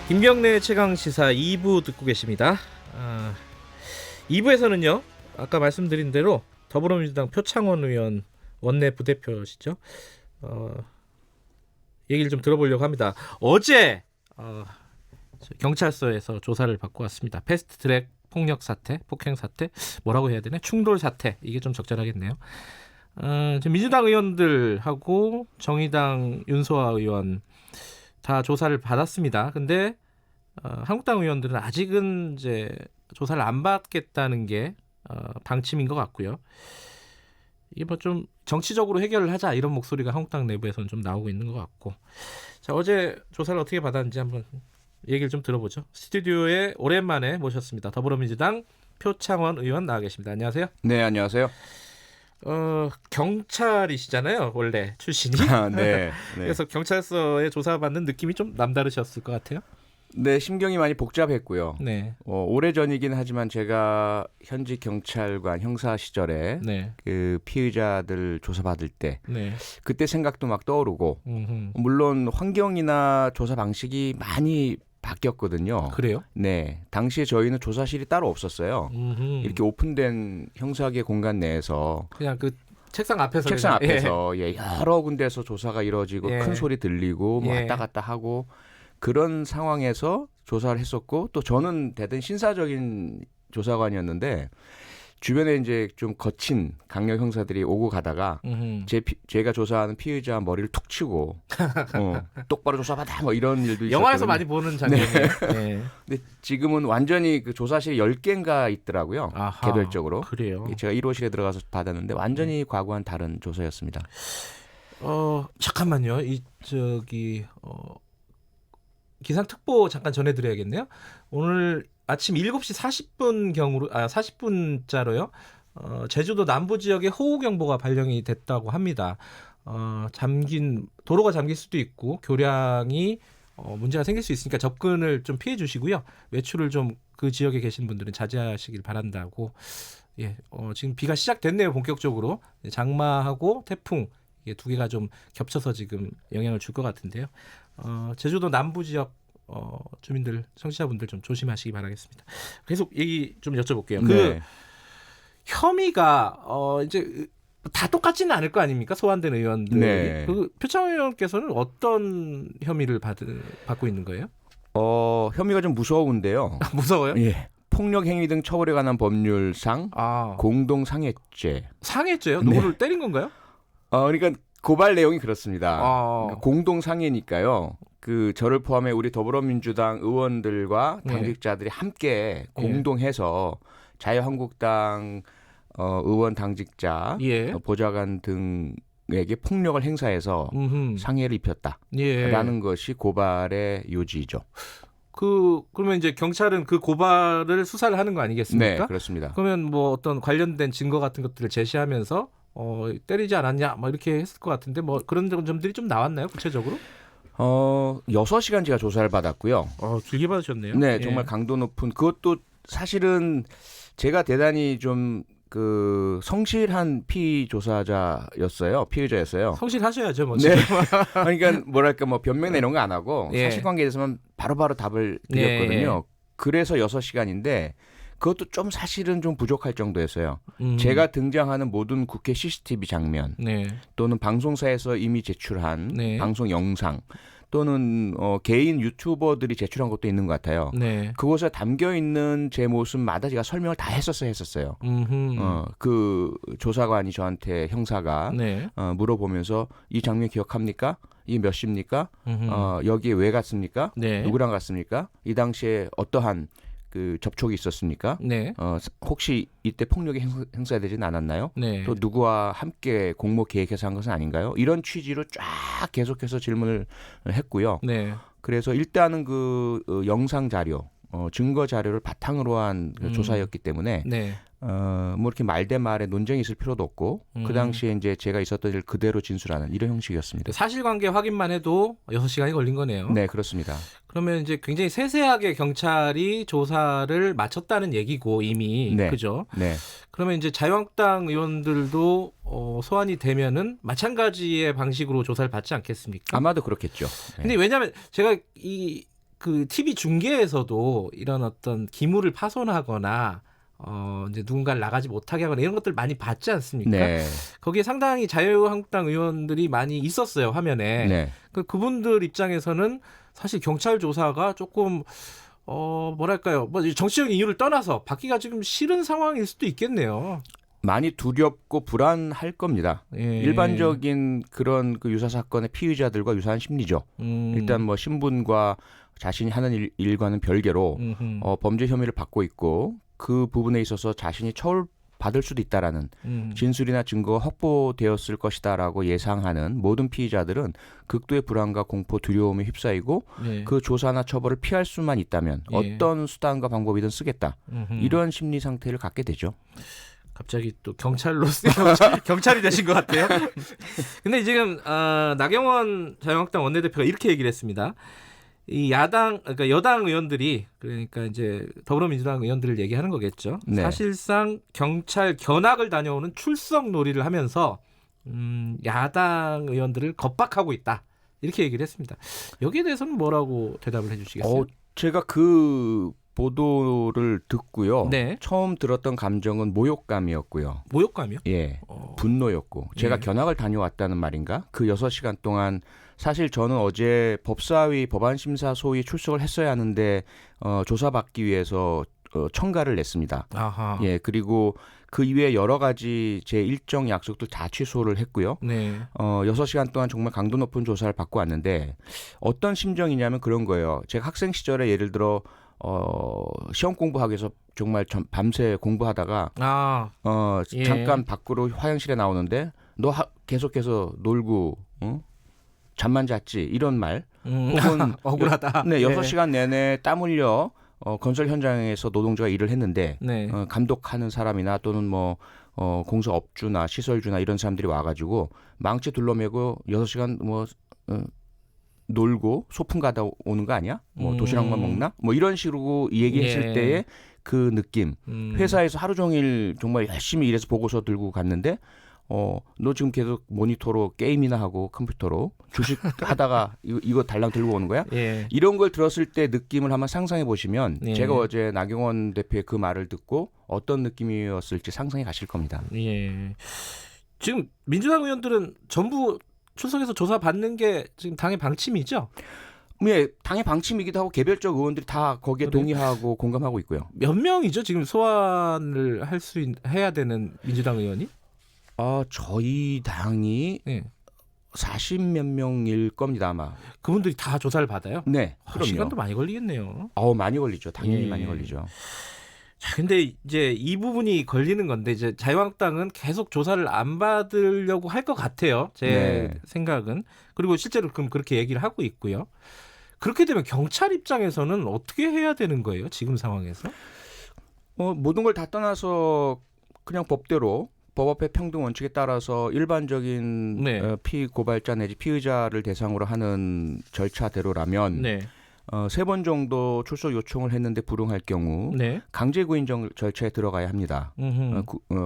김경래 최강시사 2부 듣고 계십니다. 2부에서는요. 아까 말씀드린 대로 더불어민주당 표창원 의원 원내 부대표시죠. 얘기를 좀 들어보려고 합니다. 어제 경찰서에서 조사를 받고 왔습니다. 패스트트랙 폭력 사태, 폭행 사태, 뭐라고 해야 되나? 충돌 사태. 이게 좀 적절하겠네요. 지금 민주당 의원들하고 정의당 윤소아 의원 다 조사를 받았습니다. 근데 한국당 의원들은 아직은 이제 조사를 안 받겠다는 게 방침인 것 같고요. 이게 뭐 좀 정치적으로 해결을 하자 이런 목소리가 한국당 내부에서는 좀 나오고 있는 것 같고. 자, 어제 조사를 어떻게 받았는지 한번 얘기를 좀 들어보죠. 스튜디오에 오랜만에 모셨습니다. 더불어민주당 표창원 의원 나와 계십니다. 안녕하세요. 네, 안녕하세요. 경찰이시잖아요, 원래 출신이. 네. 그래서 경찰서에 조사받는 느낌이 좀 남다르셨을 것 같아요. 네, 심경이 많이 복잡했고요. 네. 오래전이긴 하지만 제가 현직 경찰관 형사 시절에 네. 그 피의자들 조사받을 때 네. 그때 생각도 막 떠오르고 음흠. 물론 환경이나 조사 방식이 많이 바뀌었거든요. 그래요? 네, 당시에 저희는 조사실이 따로 없었어요. 음흠. 이렇게 오픈된 형사계 공간 내에서 그냥 그 책상 앞에서 책상 그냥, 앞에서 여러 군데서 조사가 이루어지고 예. 큰 소리 들리고 뭐 예. 왔다 갔다 하고 그런 상황에서 조사를 했었고 또 저는 대단히 신사적인 조사관이었는데 주변에 이제 좀 거친 강력 형사들이 오고 가다가 제가 조사하는 피의자 머리를 툭 치고 똑바로 조사받아 뭐 이런 일도 있었거든요. 영화에서 많이 보는 장면이에요. 네. 근데 지금은 완전히 그 조사실이 10개인가 있더라고요. 아하, 개별적으로. 그래요. 제가 1호실에 들어가서 받았는데 완전히 과거와는 다른 조사였습니다. 잠깐만요. 기상특보 잠깐 전해드려야겠네요. 오늘 아침 7시 40분 경으로 40분자로요. 제주도 남부 지역에 호우경보가 발령이 됐다고 합니다. 도로가 잠길 수도 있고 교량이 문제가 생길 수 있으니까 접근을 좀 피해 주시고요. 외출을 좀 그 지역에 계신 분들은 자제하시길 바란다고. 예, 지금 비가 시작됐네요. 본격적으로 장마하고 태풍 이게 두 개가 좀 겹쳐서 지금 영향을 줄 것 같은데요. 제주도 남부 지역 주민들, 청취자분들 좀 조심하시기 바라겠습니다. 계속 얘기 좀 여쭤볼게요. 네. 혐의가 이제 다 똑같지는 않을 거 아닙니까? 소환된 의원들. 네. 그 표창원 의원께서는 어떤 혐의를 받고 있는 거예요? 혐의가 좀 무서운데요. 무서워요? 예. 폭력 행위 등 처벌에 관한 법률상 공동 상해죄. 상해죄요? 네. 누구를 때린 건가요? 그러니까 고발 내용이 그렇습니다. 그러니까 공동 상해니까요. 그 저를 포함해 우리 더불어민주당 의원들과 당직자들이 함께 공동해서 자유한국당 의원 당직자, 보좌관 등에게 폭력을 행사해서 상해를 입혔다라는 것이 고발의 요지죠. 그러면 이제 경찰은 그 고발을 수사를 하는 거 아니겠습니까? 네, 그렇습니다. 그러면 뭐 어떤 관련된 증거 같은 것들을 제시하면서 때리지 않았냐, 뭐 이렇게 했을 것 같은데 뭐 그런 점들이 좀 나왔나요, 구체적으로? 6시간 제가 조사를 받았고요. 길게 받으셨네요. 네, 정말 강도 높은 그것도 사실은 제가 대단히 좀 그 성실한 피의자였어요. 성실하셔야죠, 뭐. 네. 그러니까 뭐랄까 뭐 변명이나 이런 거 안 하고 사실관계에 대해서만 바로바로 답을 드렸거든요. 그래서 6시간인데 그것도 좀 사실은 좀 부족할 정도였어요. 제가 등장하는 모든 국회 CCTV 장면 또는 방송사에서 이미 제출한 방송 영상 또는 개인 유튜버들이 제출한 것도 있는 것 같아요. 그곳에 담겨 있는 제 모습마다 제가 설명을 다 했었어요. 그 조사관이 저한테 형사가 물어보면서 이 장면 기억합니까? 이 몇 시입니까? 여기에 왜 갔습니까? 누구랑 갔습니까? 이 당시에 어떠한 그 접촉이 있었습니까? 혹시 이때 폭력이 행사되지는 않았나요? 또 누구와 함께 공모 계획해서 한 것은 아닌가요? 이런 취지로 쫙 계속해서 질문을 했고요. 그래서 일단은 그 영상 자료, 증거 자료를 바탕으로 한 조사였기 때문에 뭐 이렇게 말대말에 논쟁이 있을 필요도 없고 그 당시에 이제 제가 있었던 일 그대로 진술하는 이런 형식이었습니다. 사실관계 확인만 해도 6시간이 걸린 거네요. 네, 그렇습니다. 그러면 이제 굉장히 세세하게 경찰이 조사를 마쳤다는 얘기고 이미 그죠? 그러면 이제 자유한국당 의원들도 소환이 되면은 마찬가지의 방식으로 조사를 받지 않겠습니까? 아마도 그렇겠죠. 근데 왜냐하면 제가 그 TV 중계에서도 이런 어떤 기물을 파손하거나 이제 누군가를 나가지 못하게 하거나 이런 것들 많이 봤지 않습니까? 네. 거기에 상당히 자유한국당 의원들이 많이 있었어요, 화면에. 네. 그분들 입장에서는 사실 경찰 조사가 조금 뭐랄까요? 뭐 정치적인 이유를 떠나서 받기가 지금 싫은 상황일 수도 있겠네요. 많이 두렵고 불안할 겁니다. 예. 일반적인 그런 그 유사 사건의 피의자들과 유사한 심리죠. 일단 뭐 신분과 자신이 하는 일과는 별개로 범죄 혐의를 받고 있고 그 부분에 있어서 자신이 처벌받을 수도 있다라는 진술이나 증거가 확보되었을 것이다라고 예상하는 모든 피의자들은 극도의 불안과 공포, 두려움에 휩싸이고 네. 그 조사나 처벌을 피할 수만 있다면 예. 어떤 수단과 방법이든 쓰겠다. 이런 심리 상태를 갖게 되죠. 갑자기 또 경찰로 경찰이 되신 것 같아요. 근데 지금 나경원 자유한국당 원내대표가 이렇게 얘기를 했습니다. 이 그러니까 여당 의원들이 그러니까 이제 더불어민주당 의원들을 얘기하는 거겠죠. 네. 사실상 경찰 견학을 다녀오는 출석 놀이를 하면서 야당 의원들을 겁박하고 있다. 이렇게 얘기를 했습니다. 여기에 대해서는 뭐라고 대답을 해주시겠어요? 제가 그 보도를 듣고요. 네. 처음 들었던 감정은 모욕감이었고요. 모욕감이요? 예, 분노였고 제가 예. 견학을 다녀왔다는 말인가? 그 6시간 동안 사실 저는 어제 법사위 법안심사소위 출석을 했어야 하는데 조사받기 위해서 청가를 냈습니다. 아하. 예, 그리고 그 이외에 여러 가지 제 일정 약속들 다 취소를 했고요. 네. 6시간 동안 정말 강도 높은 조사를 받고 왔는데 어떤 심정이냐면 그런 거예요. 제가 학생 시절에 예를 들어 시험 공부하기 위해서 정말 밤새 공부하다가 예. 잠깐 밖으로 화장실에 나오는데 너 계속해서 놀고 잠만 잤지 이런 말 혹은 억울하다. 네, 6시간 내내 땀 흘려 건설 현장에서 노동자가 일을 했는데 네. 감독하는 사람이나 또는 뭐 공사업주나 시설주나 이런 사람들이 와가지고 망치 둘러매고 6시간 뭐 놀고 소풍 가다 오는 거 아니야? 뭐 도시락만 먹나? 뭐 이런 식으로 얘기했을 예. 때의 그 느낌. 회사에서 하루 종일 정말 열심히 일해서 보고서 들고 갔는데 너 지금 계속 모니터로 게임이나 하고 컴퓨터로 주식 하다가 이거 달랑 들고 오는 거야? 예. 이런 걸 들었을 때 느낌을 한번 상상해 보시면 예. 제가 어제 나경원 대표의 그 말을 듣고 어떤 느낌이었을지 상상해 가실 겁니다. 예. 지금 민주당 의원들은 전부 출석해서 조사 받는 게 지금 당의 방침이죠? 예, 당의 방침이기도 하고 개별적 의원들이 다 거기에 동의하고 공감하고 있고요. 몇 명이죠? 지금 소환을 해야 되는 민주당 의원이? 저희 당이 예. 40몇 명일 겁니다, 아마. 그분들이 다 조사를 받아요? 네, 그럼요. 시간도 많이 걸리겠네요. 많이 걸리죠. 당연히 예. 많이 걸리죠. 자, 근데 이제 이 부분이 걸리는 건데 이제 자유한국당은 계속 조사를 안 받으려고 할 것 같아요. 제 네. 생각은. 그리고 실제로 그럼 그렇게 얘기를 하고 있고요. 그렇게 되면 경찰 입장에서는 어떻게 해야 되는 거예요? 지금 상황에서? 모든 걸 다 떠나서 그냥 법대로 법 앞에 평등 원칙에 따라서 일반적인 네. 피고발자 내지 피의자를 대상으로 하는 절차대로라면 네. 3번 정도 출석 요청을 했는데 불응할 경우 네. 강제 구인 절차에 들어가야 합니다.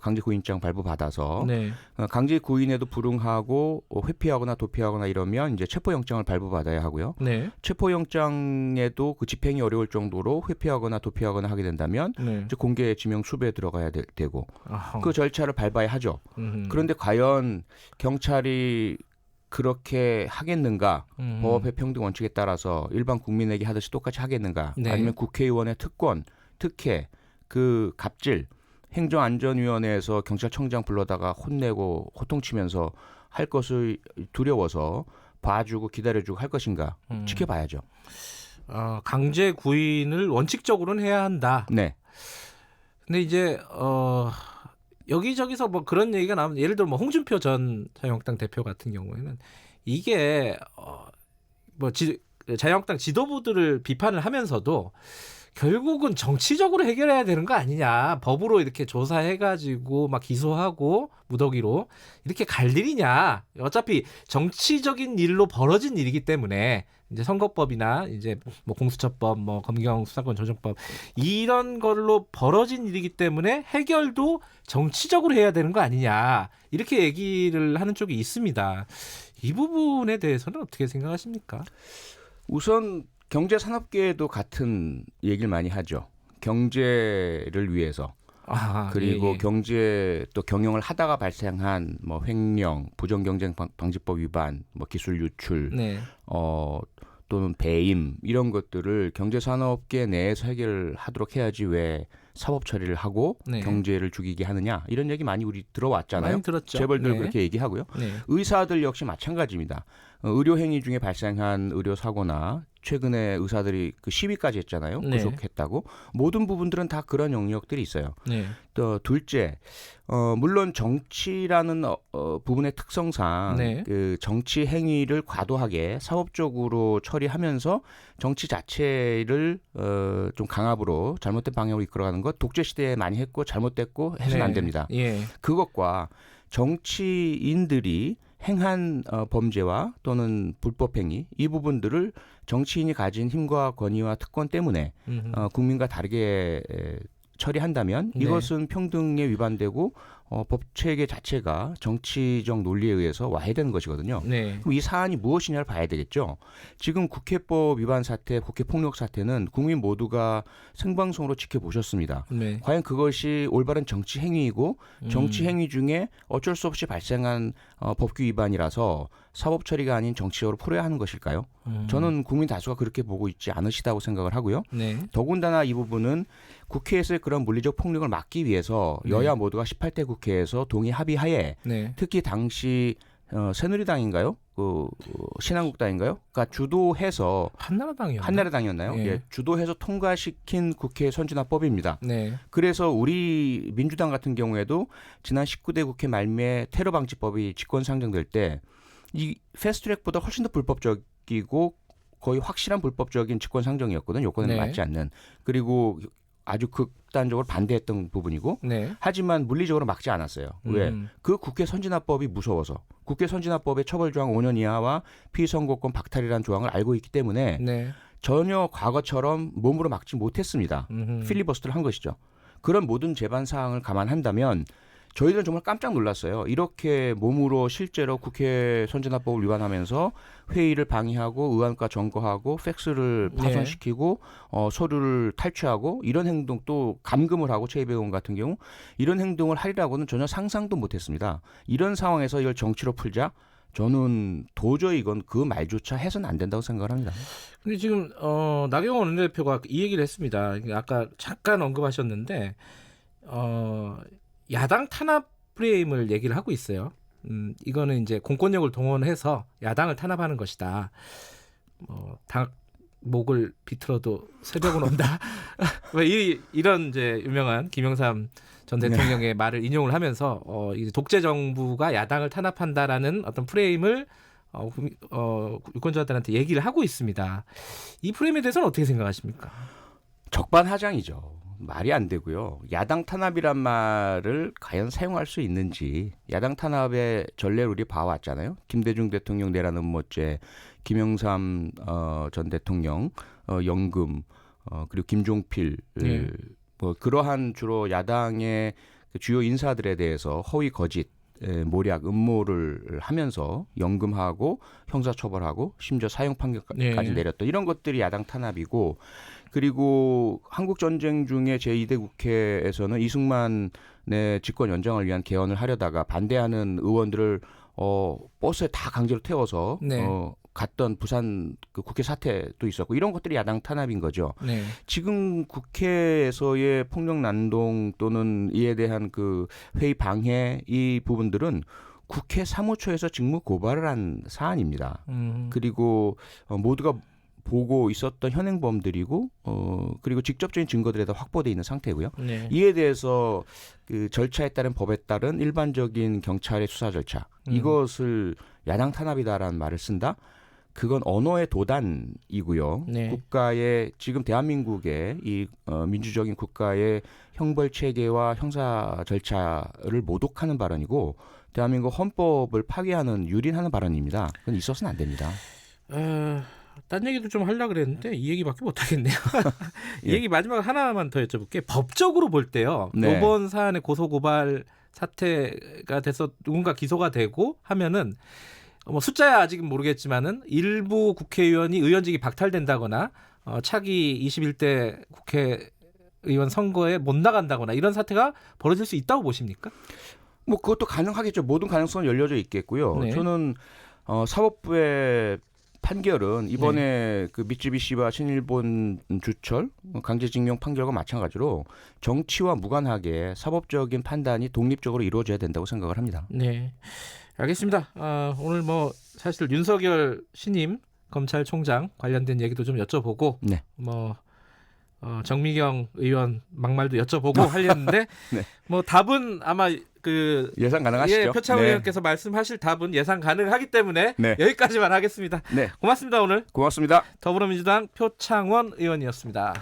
강제 구인장 발부받아서 네. 강제 구인에도 불응하고 회피하거나 도피하거나 이러면 이제 체포영장을 발부받아야 하고요. 네. 체포영장에도 그 집행이 어려울 정도로 회피하거나 도피하거나 하게 된다면 네. 이제 공개 지명 수배에 들어가야 되고 아하. 그 절차를 밟아야 하죠. 그런데 과연 경찰이 그렇게 하겠는가? 법의 평등 원칙에 따라서 일반 국민에게 하듯이 똑같이 하겠는가? 네. 아니면 국회의원의 특권, 특혜, 그 갑질, 행정안전위원회에서 경찰청장 불러다가 혼내고 호통치면서 할 것을 두려워서 봐주고 기다려주고 할 것인가? 지켜봐야죠. 강제 구인을 원칙적으로는 해야 한다. 네. 근데 이제 여기저기서 뭐 그런 얘기가 나오면 예를 들어 뭐 홍준표 전 자유한국당 대표 같은 경우에는 이게 자유한국당 지도부들을 비판을 하면서도 결국은 정치적으로 해결해야 되는 거 아니냐. 법으로 이렇게 조사해가지고 막 기소하고 무더기로 이렇게 갈 일이냐. 어차피 정치적인 일로 벌어진 일이기 때문에 이제 선거법이나 이제 뭐 공수처법, 뭐 검경 수사권 조정법 이런 걸로 벌어진 일이기 때문에 해결도 정치적으로 해야 되는 거 아니냐. 이렇게 얘기를 하는 쪽이 있습니다. 이 부분에 대해서는 어떻게 생각하십니까? 우선 경제 산업계에도 같은 얘기를 많이 하죠. 경제를 위해서. 그리고 예. 경제 또 경영을 하다가 발생한 뭐 횡령, 부정경쟁 방지법 위반, 뭐 기술 유출, 네. 또는 배임 이런 것들을 경제 산업계 내에서 해결하도록 해야지 왜 사법 처리를 하고 네. 경제를 죽이게 하느냐 이런 얘기 많이 우리 들어왔잖아요. 많이 들었죠. 재벌들 네. 그렇게 얘기하고요. 네. 의사들 역시 마찬가지입니다. 의료 행위 중에 발생한 의료 사고나 최근에 의사들이 그 시위까지 했잖아요. 네. 구속했다고. 모든 부분들은 다 그런 영역들이 있어요. 네. 또 둘째, 물론 정치라는 부분의 특성상 네. 그 정치 행위를 과도하게 사법적으로 처리하면서 정치 자체를 좀 강압으로 잘못된 방향으로 이끌어가는 것 독재 시대에 많이 했고 잘못됐고 해서는 네. 안 됩니다. 예. 그것과 정치인들이 행한 범죄와 또는 불법 행위 이 부분들을 정치인이 가진 힘과 권위와 특권 때문에 국민과 다르게 처리한다면 네. 이것은 평등에 위반되고 법 체계 자체가 정치적 논리에 의해서 와해되는 것이거든요. 네. 그럼 이 사안이 무엇이냐를 봐야 되겠죠. 지금 국회법 위반 사태, 국회 폭력 사태는 국민 모두가 생방송으로 지켜보셨습니다. 네. 과연 그것이 올바른 정치 행위이고 정치 행위 중에 어쩔 수 없이 발생한 법규 위반이라서 사법 처리가 아닌 정치적으로 풀어야 하는 것일까요? 저는 국민 다수가 그렇게 보고 있지 않으시다고 생각을 하고요. 네. 더군다나 이 부분은 국회에서의 그런 물리적 폭력을 막기 위해서 여야 모두가 18대 국회에서 동의 합의하에 네. 특히 당시 새누리당인가요? 신한국당인가요? 그러니까 주도해서 한나라당이었나요? 예. 예, 주도해서 통과시킨 국회 선진화법입니다. 네. 그래서 우리 민주당 같은 경우에도 지난 19대 국회 말미에 테러 방지법이 직권 상정될 때 이 패스트트랙보다 훨씬 더 불법적이고 거의 확실한 불법적인 직권 상정이었거든요. 요건에 네. 맞지 않는. 그리고 아주 극단적으로 반대했던 부분이고 네. 하지만 물리적으로 막지 않았어요. 왜? 그 국회 선진화법이 무서워서. 국회 선진화법의 처벌조항 5년 이하와 피선거권 박탈이라는 조항을 알고 있기 때문에 네. 전혀 과거처럼 몸으로 막지 못했습니다. 필리버스터를 한 것이죠. 그런 모든 재반 사항을 감안한다면 저희들은 정말 깜짝 놀랐어요. 이렇게 몸으로 실제로 국회 선진화법을 위반하면서 회의를 방해하고 의안과 점거하고 팩스를 파손시키고 서류를 탈취하고 이런 행동 또 감금을 하고 최이배 의원 같은 경우 이런 행동을 하리라고는 전혀 상상도 못했습니다. 이런 상황에서 이걸 정치로 풀자? 저는 도저히 이건 그 말조차 해서는 안 된다고 생각을 합니다. 근데 지금 나경원 원내대표가 이 얘기를 했습니다. 아까 잠깐 언급하셨는데 야당 탄압 프레임을 얘기를 하고 있어요. 이거는 이제 공권력을 동원해서 야당을 탄압하는 것이다. 닭 목을 비틀어도 새벽은 온다. 이런 이제 유명한 김영삼 전 대통령의 말을 인용을 하면서 이제 독재 정부가 야당을 탄압한다라는 어떤 프레임을 유권자들한테 얘기를 하고 있습니다. 이 프레임에 대해서는 어떻게 생각하십니까? 적반하장이죠. 말이 안 되고요. 야당 탄압이란 말을 과연 사용할 수 있는지 야당 탄압의 전례를 우리 봐왔잖아요. 김대중 대통령 내라는 못죄, 김영삼 전 대통령 연금 그리고 김종필 뭐 그러한 주로 야당의 주요 인사들에 대해서 허위 거짓 모략, 음모를 하면서 연금하고 형사처벌하고 심지어 사형 판결까지 내렸던 이런 것들이 야당 탄압이고 그리고 한국전쟁 중에 제2대 국회에서는 이승만의 집권 연장을 위한 개헌을 하려다가 반대하는 의원들을 버스에 다 강제로 태워서 갔던 부산 그 국회 사태도 있었고 이런 것들이 야당 탄압인 거죠. 네. 지금 국회에서의 폭력 난동 또는 이에 대한 그 회의 방해 이 부분들은 국회 사무처에서 직무 고발을 한 사안입니다. 그리고 모두가 보고 있었던 현행범들이고 그리고 직접적인 증거들이 다 확보돼 있는 상태고요. 네. 이에 대해서 그 절차에 따른 법에 따른 일반적인 경찰의 수사 절차 이것을 야당 탄압이다라는 말을 쓴다. 그건 언어의 도단이고요. 네. 국가의 지금 대한민국의 이 민주적인 국가의 형벌 체계와 형사 절차를 모독하는 발언이고 대한민국 헌법을 파괴하는 유린하는 발언입니다. 그건 있어서는 안 됩니다. 딴 얘기도 좀 하려고 그랬는데 이 얘기밖에 못 하겠네요. 이 얘기 마지막 하나만 더 여쭤볼게요. 법적으로 볼 때요. 네. 이번 사안의 고소고발 사태가 돼서 누군가 기소가 되고 하면은 뭐 숫자야 아직은 모르겠지만은 일부 국회의원이 의원직이 박탈된다거나 차기 21대 국회의원 선거에 못 나간다거나 이런 사태가 벌어질 수 있다고 보십니까? 뭐 그것도 가능하겠죠. 모든 가능성은 열려져 있겠고요. 네. 저는 사법부의 판결은 이번에 그 미쯔비시와 신일본 주철 강제징용 판결과 마찬가지로 정치와 무관하게 사법적인 판단이 독립적으로 이루어져야 된다고 생각을 합니다. 네, 알겠습니다. 오늘 뭐 사실 윤석열 신임 검찰총장 관련된 얘기도 좀 여쭤보고, 네. 뭐 정미경 의원 막말도 여쭤보고 하려는데, 네. 뭐 답은 아마 그 예상 가능하시죠? 예, 표창 네. 의원께서 말씀하실 답은 예상 가능하기 때문에 네. 여기까지만 하겠습니다. 네. 고맙습니다. 오늘 고맙습니다. 더불어민주당 표창원 의원이었습니다.